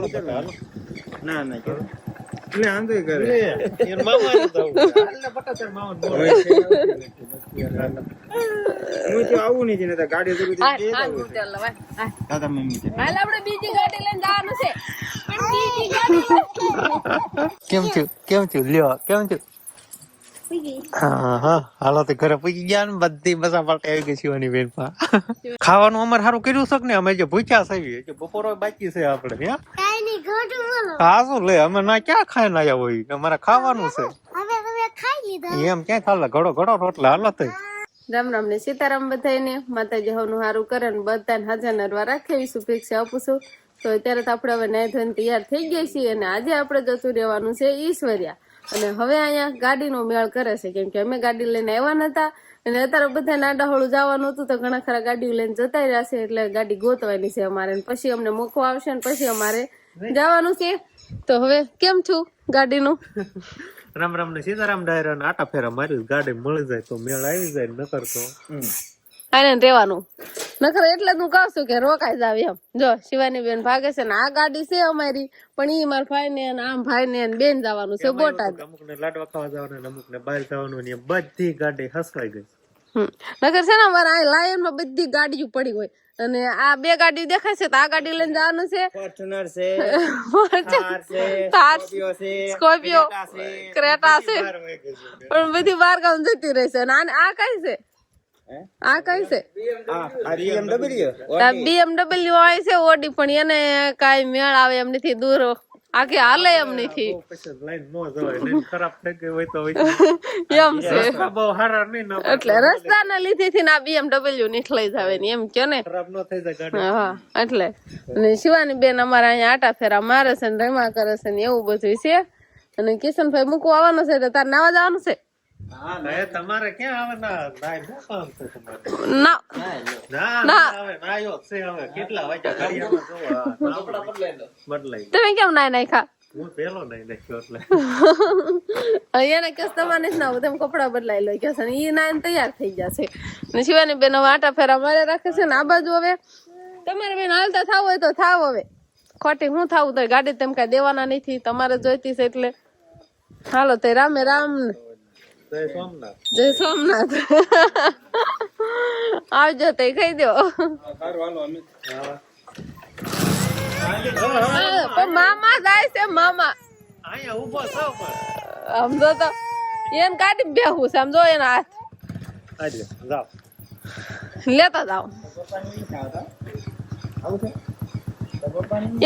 ના ના એટલે આંધો કરે યાર મામા ને તો હાલને બટા તાર મામા બોલ હું તો આવું નહીં ને ગાડી તો બધી દાદા મમ્મી હાલ આપણે બીજી ગાડી લઈને જવાનું છે પણ બીજી ગાડી કેમ થયું લ્યો કેમ થયું હા હાલો તો ઘરે પૂછી ગયા ને બધી મજા પાલટી આવી ગઈ શિવાની બેન ખાવાનું અમારે સારું કર્યું છે ને અમે જે ભૂખ્યા છે બપોરો બાકી છે આપણે હા શું લે અમે ના ક્યાં ખાઈ ના આવ્યા હોય અમારે ખાવાનું છે એમ ક્યાં ખાલા ઘડો ઘડો રોટલા હાલો તો રામ રામ ને સીતારામ બધાને માતાજી હવનું સારું કરે ને બધાને હાજર નરવા રાખે એવી શુભેચ્છા આપું છું. તો અત્યારે તો આપણે હવે નાઈ ધોઈને તૈયાર થઈ ગયા છીએ અને આજે આપણે જતું રહેવાનું છે ઈશ્વરિયા અને હવે અહીંયા ગાડીનો મેળ કરે છે કેમ કે અમે ગાડી લઈને આવ્યા નતા અને અત્યારે બધા નાડાહોળું જવાનું હતું તો ઘણા ખરા ગાડી લઈને જતા રહ્યા છે એટલે ગાડી ગોતવાની છે અમારે પછી અમને મૂકવા આવશે ને પછી અમારે જવાનું છે. તો હવે કેમ છું ગાડીનું રામ રામ ને સીતારામ ડાયરા ને આટા ફેરા મારી ગાડી મળી જાય તો મેળ આવી જાય નકર તો આને રહેવાનું નકર એટલે હું કહું છું કે રોકાઈ જાવ એમ. જો શિવાની બેન ભાગે છે ને આ ગાડી છે અમારી પણ ઈ મારા ભાઈ ને આમ ભાઈ ને બેન જવાનું છે બોટાદ. અમુક ને લાડવા ખાવા જવાનું અમુક ને બહાર જવાનું ને બધી ગાડી હસવાઈ ગઈ. નકર છે ને અમારે આ લાયન માં બધી ગાડીઓ પડી હોય અને આ બે ગાડી દેખાય છે તો આ ગાડી લઈને જવાનું છે ફોર્ચ્યુનર છે થાર સ્કોર્પિયો ક્રેટા છે પણ બધી બાર ગામ જતી રહેશે અને આ કઈ છે આ કઈ છે BMW હોય છે ઓડી પણ એને કઈ મેળ આવે એમ નથી દૂર આખી હાલે એમ નથી ખરાબ થઈ ગઈ હોય તો એમ છે બહુ હારા નહીં એટલે રસ્તા ના લીધે થી ના BMW નીકળી જાવે ને એમ કે ને ખરાબ ન થઈ જાય ગાડી. હા એટલે અને શિવાની બેન અમારા અહીંયા આટા ફેરા મારે છે ને રમા કરે છે ને એવું બધું છે અને કિશનભાઈ મૂકવા આવવાનો છે તો તાર નાવા જવાનું છે તમારે ક્યાં આવે કામ છે તમારે ના ના આવે નાયો છે હવે કેટલા વાગ્યા બદલાઈ તમે કેમ નાય નાખ્યા હું પેલો નહીં નાખ્યો એટલે એને કેસ તમારે જ ના આવું તમે કપડા બદલાઈ લો કે છે ને ઈ નાય તૈયાર થઈ જશે ને શિવાની બેન હવે આટા ફેરા મારે રાખે છે ને આ બાજુ હવે તમારે બેન હાલતા થાવ હોય તો થાવ હવે ખોટી હું થાવું તો ગાડી તેમ કઈ દેવાના નથી તમારે જોઈતી છે એટલે હાલો તો રામે રામ ને જય સોમનાથ આવજો તો ખાઈ દો મામા જાય છે મામા અહીંયા ઉભો છો પણ સમજો તો એને ગાડી બેહું છે સમજો એના હાથ આજે જાવ લેતા જાવ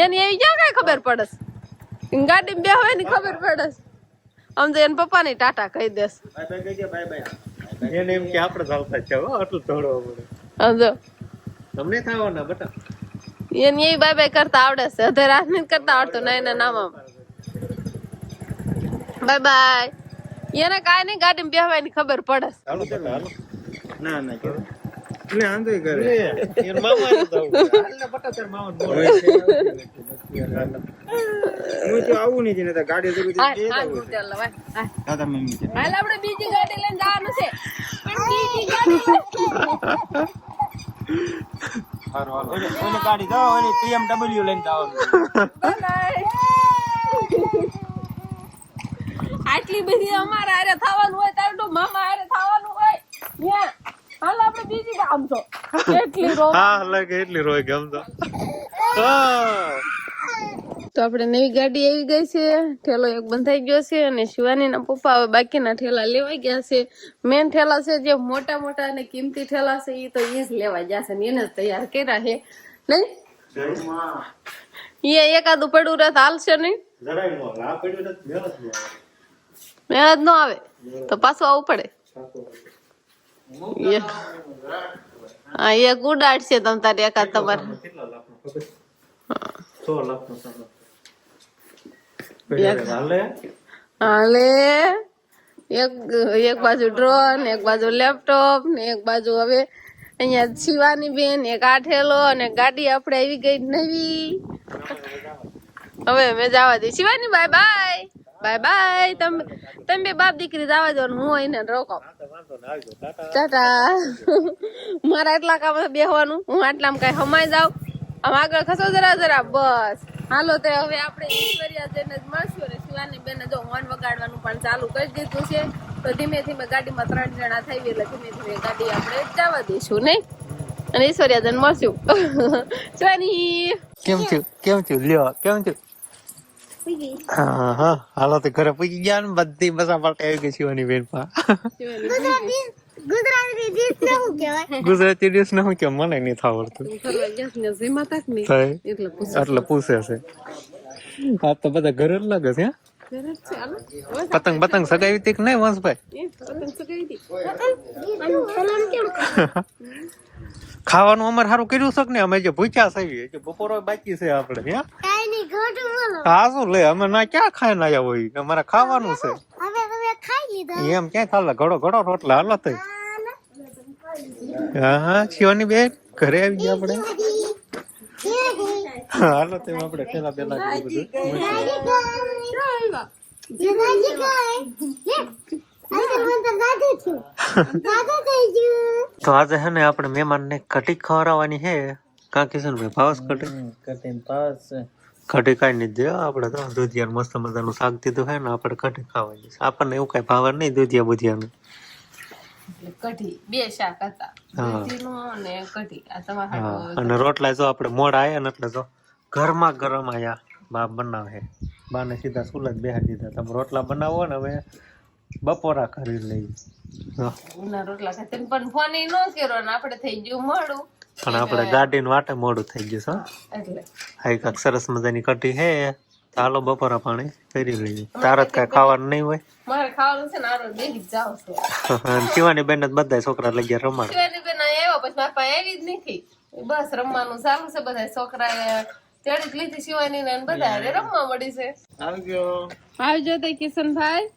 એની એવી ક્યાં કઈ ખબર પડસ ગાડી બેહો એની ખબર પડસ આમ તો એના પપ્પા ની ટાટા કહી દેસ એને એમ કે આપણે ચાલતા છે આટલું દોડવા પડે સમજો તમને થવાના બટા એને એવી બાય બાય કરતા આવડે છે અધે રાત ની કરતા આવડતું ના એના નામ બાય બાય એને કાંઈ નહીં ગાડી બેહવાની ખબર પડે ના ના એટલે આંધો કરે યાર મામા ને તો હાલને બટા તાર મામા બોલ હું તો આવું નહીં ને ગાડી તો બધી દાદા મમ્મી હાલ આપણે બીજી ગાડી લઈને જવાનું છે પણ બીજી ગાડી ઓલી ગાડી જાઓ ઓલી BMW લઈને જવાનું આટલી બધી અમારે હારે થવાનું હોય તારે તો મામા હારે થવાનું હોય ન્યા હાલ આપણે બીજી ગામ છો એટલી રો હા લાગે એટલી રોય ગમ તો આપણે નવી ગાડી આવી ગઈ છે ઠેલો એક બંધાઈ ગયો છે અને શિવાની ના પપ્પા હવે બાકીના ઠેલા લેવાઈ ગયા છે મેન ઠેલા છે જે મોટા મોટા અને કિંમતી ઠેલા છે એ તો એ જ લેવા ગયા છે ને એને જ તૈયાર કર્યા છે નહીં એ એકાદું પડ્યું રહે હાલશે નહીં મહેનત નો આવે તો પાછું આવવું પડે હા એક ઉડાડશે તમ તારે એકાદ તમારે હાલે એક બાજુ ડ્રોન એક બાજુ લેપટોપ ને એક બાજુ હવે અહીંયા શિવાની બેન એક આઠેલો અને ગાડી આપણે આવી ગઈ નવી હવે મેં જવા દઈ Shivani by bye bye by તમે બાપ દીકરી જવા દો હું એને રોકાવ ટાટા મારા એટલા કામ બેહવાનું હું આટલામાં કઈ હમાઈ જાવ આમ આગળ ખસો જરા જરા બસ હાલો તો હવે આપણે ઈશ્વરિયા જઈને જ મળશું અને શિવાની બેને જો હોર્ન વગાડવાનું પણ ચાલુ કરી દીધું છે તો ધીમે ધીમે ગાડીમાં 3 જણા થઈ એટલે ધીમે ધીમે ગાડી આપણે જવા દઈશું નહીં અને ઈશ્વરિયા જઈને મળશું શિવાની કેમ થયું લ્યો કેમ થયું હા હા હાલો તો ઘરે પૂછી ગયા ને બધી મજા પાલટી આવી ગઈ શિવાની બેન પા ગુજરાતી ડિશ ને હું કેમ મને નહીં આવડતું એટલે પૂછે છે આ તો બધા ઘરે જ લાગે છે પતંગ સગાવી હતી કે નહીં વંશભાઈ ખાવાનું અમારે સારું કર્યું છે ને અમે જે ભૂખ્યા છે બપોરો બાકી છે આપડે હા શું લે અમે ના ક્યાં ખાઈ ના આવ્યા હોય અમારે ખાવાનું છે એમ ક્યાં ખાલા ઘડો રોટલા હાલો થઈ હા શિવાની બેન ઘરે આવી ગયા આપડે હાલો તેમ આપડે પેલા તો આજે હે ને આપણે મહેમાન ને કઢી ખવડાવવાની છે કા કિશન ભાઈ ભાવસ કઢી કાઈ નહીં દે આપડે તો દૂધિયા મસ્ત મજાનું શાક દીધું છે ને આપણે કઢી ખાવાની છે આપણને એવું કઈ ભાવ નહીં દૂધિયા બુધિયાનું કઢી બે શાક હતા અને કઢી આ તમારા અને રોટલા જો આપણે મોડા આયા ને એટલે જો ગરમા ગરમ આયા બા બનાવે બાને સીધા સુલત બેહાડી દીધા તમે રોટલા બનાવો ને હવે બપોરા કરી લઈ ઉના રોટલા ખાતે પણ ફોન ઈ નો કર્યો ને આપણે થઈ ગયું મોડું પણ આપણે ગાડી નું વાટે મોડું થઈ ગયું છે એટલે હાઈ કાક સરસ મજાની કઢી હે ચાલો બપોરા પાણી કરી લઈએ તારે કઈ ખાવાનું નહીં હોય મારે ખાવાનું છે ને આરો બેહી જાવ છે શિવાની બેન જ બધા છોકરા લઈ ગયા રમવા શિવાની બેન આવ્યો પછી મારા પાસે આવી જ નથી બસ રમવાનું ચાલુ છે બધા છોકરા તેડી જ લીધી શિવાની ને બધા રમવા મળી છે આવજો તે કિશનભાઈ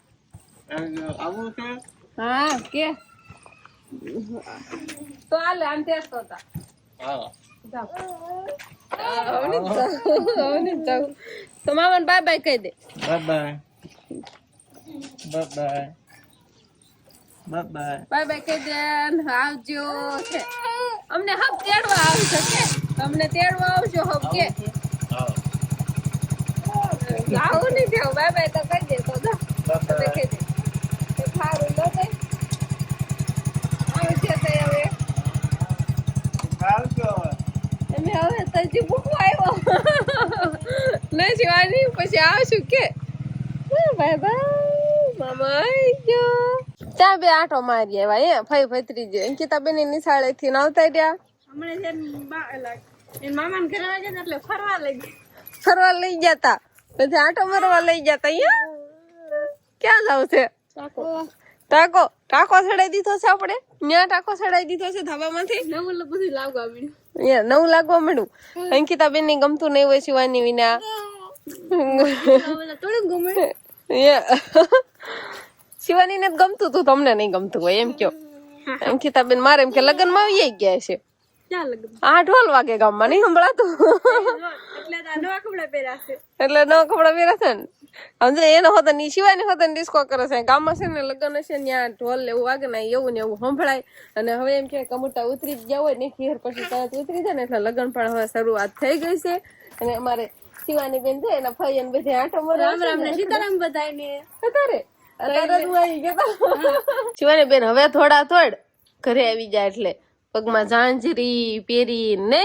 આવું છે હા કે તો આલે આમ તેર તો તા હા જાવ તો મામન બાય બાય કહી દે બાય બાય કહી દે આવજો છે અમને હક તેડવા આવજો કે તમને તેડવા આવજો હક કે આવું નહીં થયું બાય તો કહી દે તો કહી દે સારું લો દે આવજો તો હવે અમે હવે તજી ભૂખવા આવ્યો નહીં શિવાની પછી આવશું કે બાય મામા આવી ગયો ત્યાં બે આટો મારી આવ્યા એ ફઈ ફતરી જે અંકિતા બેન નિશાળે થી આવતા રહ્યા મામા ઘરે ગયા એટલે ફરવા લઈ ગયા તા પછી આટો મારવા લઈ ગયા તા અહીંયા ક્યાં જાવ છે ટાકો ચડાઈ દીધો છે આપણે ત્યાં ટાકો ચડાઈ દીધો છે ધાબામાંથી નવું બધું લાગવા મળ્યું નવું લાગવા મળ્યું અંકિતા બેન ને ગમતું નહીં હોય શિવાની વિના થોડું ગમે શિવાની ને ગમતું તું તમને નહીં ગમતું હોય એમ કયો અંકિતા બેન મારે એમ કે લગ્ન માં આવી ગયા છે ક્યાં લગ્ન 8 વાગે ગામમાં નહીં સંભળાતું એટલે નવા કપડા પહેર્યા છે એટલે નવા કપડા પહેર્યા છે ને સમજે એનો હોતો ની શિવાની હોતો ને ડિસ્કો કરે છે ગામમાં છે ને લગ્ન હશે ને ત્યાં ઢોલ એવું વાગે ને એવું ને એવું સંભળાય અને હવે એમ કે કમુટા ઉતરી જ ગયા હોય ને ખીર પછી તરત ઉતરી જાય ને એટલે લગ્ન પણ હવે શરૂઆત થઈ ગઈ છે અને અમારે શિવાની બેન છે એના ફઈ અને બધે આંટો મારે રામ રામ ને સીતારામ બધાને શિવાની બેન હવે થોડ ઘરે આવી જાય એટલે પગમાં ઝાંઝરી પહેરી ને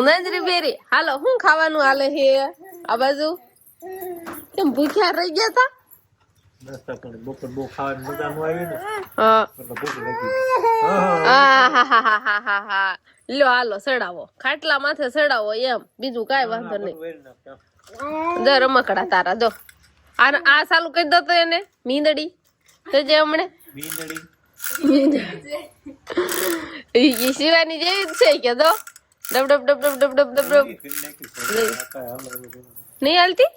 ઝાંઝરી પહેરી હાલો શું ખાવાનું હાલે છે આ બાજુ કેમ ભૂખ્યા રહી ગયા તા લો હાલો સડાવો ખાટલા માથે સડાવો એમ બીજું કઈ વાંધો નહીં જો રમકડા તારા જો આ ચાલુ કરી દો તો એને મીંદડી તો જે હમણે શિવાની જેવી જ છે કે દો ડબ ડબ ડબ ડબ ડબ ડબ નહીં હાલતી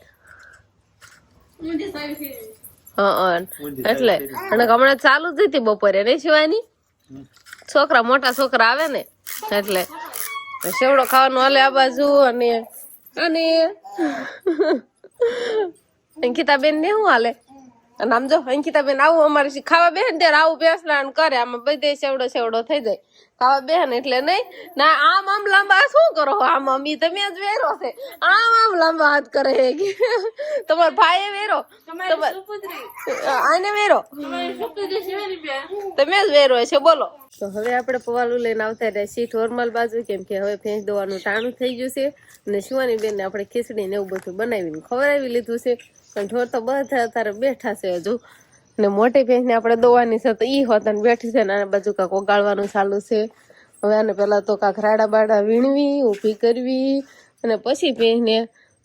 એટલે અને હમણાં ચાલુ જ હતી બપોરે નહીં શિવાની છોકરા મોટા છોકરા આવે ને એટલે સેવડો ખાવાનું હાલે આ બાજુ અને અંકિતા બેન ને શું હાલે અને આમ જો અંકિતા બેન આવું અમારે ખાવા બેસે ત્યારે આવું બેસલા કરે આમાં બધે સેવડો થઈ જાય ખાવા બેન એટલે નહીં ના આમ લાંબા શું કરો આમ ઈ તમે જ વેરો છે આમ લાંબા હાથ કરે છે કે તમારો ભાઈ વેરો આને વેરો તમે જ વેરો છે બોલો. તો હવે આપણે પવાલું લઈને આવતા રહ્યા છીએ ઢોરમાલ બાજુ કેમ કે હવે ભેંસ દોવાનું ટાણું થઈ ગયું છે અને શિવાની બેન ને આપણે ખીચડી ને એવું બધું બનાવીને ખવડાવી લીધું છે પણ ઢોર તો બધા અત્યારે બેઠા છે હજુ ને મોટી ભેંસ ને આપણે દોવાની છે તો ઈ હોતા બેઠી છે ને આના બાજુ કાંક ઓગાળવાનું ચાલુ છે. હવે આને પેલા તો કાંક રાડા બાડા વીણવી ઊભી કરવી અને પછી ભેંસ ને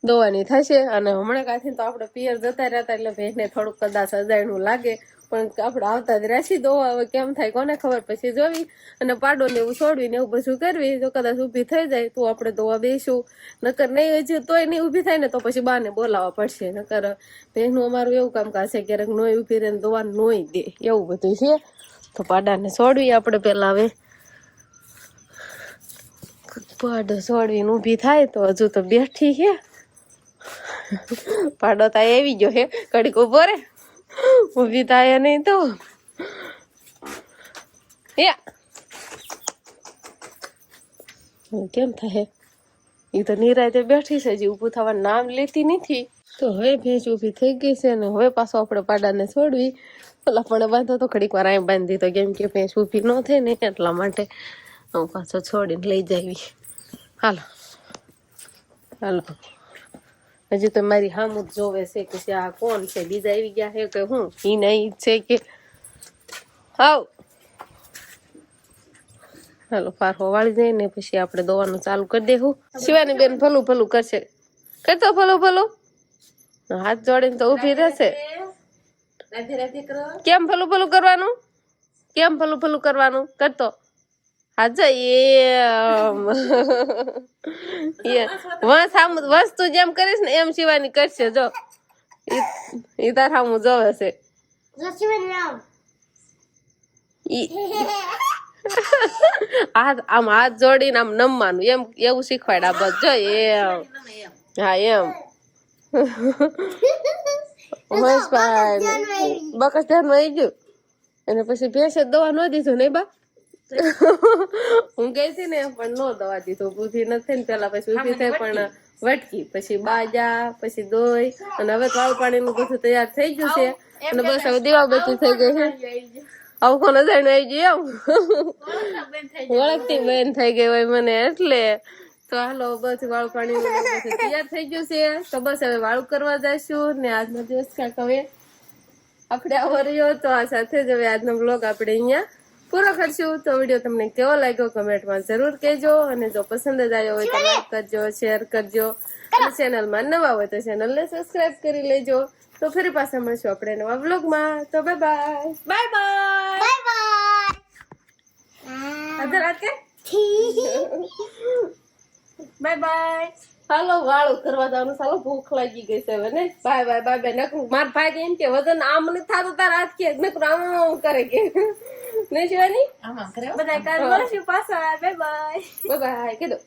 દોવાની થશે અને હમણાં કાંથી તો આપણે પિયર જતા રહેતા એટલે ભેંસ ને થોડુંક કદાચ અજાણ્યું લાગે પણ આપણે આવતા જ રાશી દોવા હવે કેમ થાય કોને ખબર પછી જોવી અને પાડો ને એવું છોડવી ને એવું બધું કરવી જો કદાચ ઊભી થઈ જાય તો આપણે દોવા બેસું નકર નહીં હજી તોય નહીં ઊભી થાય ને તો પછી બાને બોલાવવા પડશે નકર ભેંસનું અમારું એવું કામકાજ છે ક્યારેક નોય ઊભી રહે ને દોવા નોય દે એવું બધું છે. તો પાડાને છોડવી આપણે પેલા હવે પાડો છોડવીને ઊભી થાય તો હજુ તો બેઠી છે પાડો તો આવી ગયો હે કડીક ઉભો રે ઊભી થાય નહીં તો કેમ થાય એ તો નિરાતે બેઠી છે હજી ઊભું થવાનું નામ લેતી નથી. તો હવે ભેંસ ઊભી થઈ ગઈ છે અને હવે પાછો આપણે પાડાને છોડવી પેલા પણ બાંધો તો ઘડીક વાર અહીં બાંધી તો કેમ કે ભેંસ ઊભી ન થાય ને એટલા માટે હું પાછો છોડીને લઈ જાવી. હાલો હાલો હજી તો મારી હામું જ જોવે છે કે આ કોણ છે બીજા આવી ગયા છે કે હું ઈ નહીં છે કે હાવ હાલો પારહો વાળી જાય ને પછી આપણે દોવાનું ચાલુ કરી દેવું. શિવાની બેન ભલું ભલું કરશે કરતો ભલું ભલું હાથ જોડીને તો ઊભી રહેશે. કેમ ભલું ભલું કરવાનું કેમ ભલું ભલું કરવાનું કરતો હાથ વસ્તુ જેમ કરીશ ને એમ શિવાની કરશે જો ઈ તાર સામું જોવે છે આમ હાથ જોડીને આમ નમવાનું એમ એવું શીખવાડા બસ જો એમ હા એમ બકસ ધ્યાનમાં આવી ગયું અને પછી ભેંસે દવા ન દીધું નહીં બા હું ગઈ હતી ને પણ નો દવા દીધું બુદ્ધિ નથી ને પેલા પછી ઉભી થઈ પણ વટકી પછી બાજા પછી દોઈ અને હવે તો પાણી નું બધું તૈયાર થઈ ગયું છે અને બસ હવે દીવાબત્તી થઈ ગઈ છે આવું કોને જાણ્યું આવી ગયું એમ ઓળખતી બેન થઈ ગઈ હોય મને એટલે તો હાલો બસ વાળું પાણી તૈયાર થઈ ગયું છે તો બસ હવે વાળું કરવા જઈશું ને આજનો દિવસ ક્યાંક હવે આપણે આવો રહ્યો તો આ સાથે જ હવે આજનો બ્લોગ આપણે અહીંયા પૂરો કરશું. તો વિડીયો તમને કેવો લાગ્યો કમેન્ટમાં જરૂર કહેજો અને જો પસંદ જ આવ્યો હોય તો લાઈક કરજો શેર કરજો અને ચેનલમાં નવા હોય તો ચેનલને સબસ્ક્રાઇબ કરી લેજો. તો ફરી પાછા મળશું આપણે નવા બ્લોગમાં. તો bye bye bye bye bye bye bye. હાલો વાળું કરવા જવાનું ચાલો ભૂખ લાગી ગઈ છે હવે ને બાય બાય બાય બાય નકરું મારા ભાઈ એમ કે વજન આમ નથી થતું તાર હાથ કે નકરું આમ કરે કે નહીં શિવાની બધા પાછા બાય બાય બાય બાય કીધું.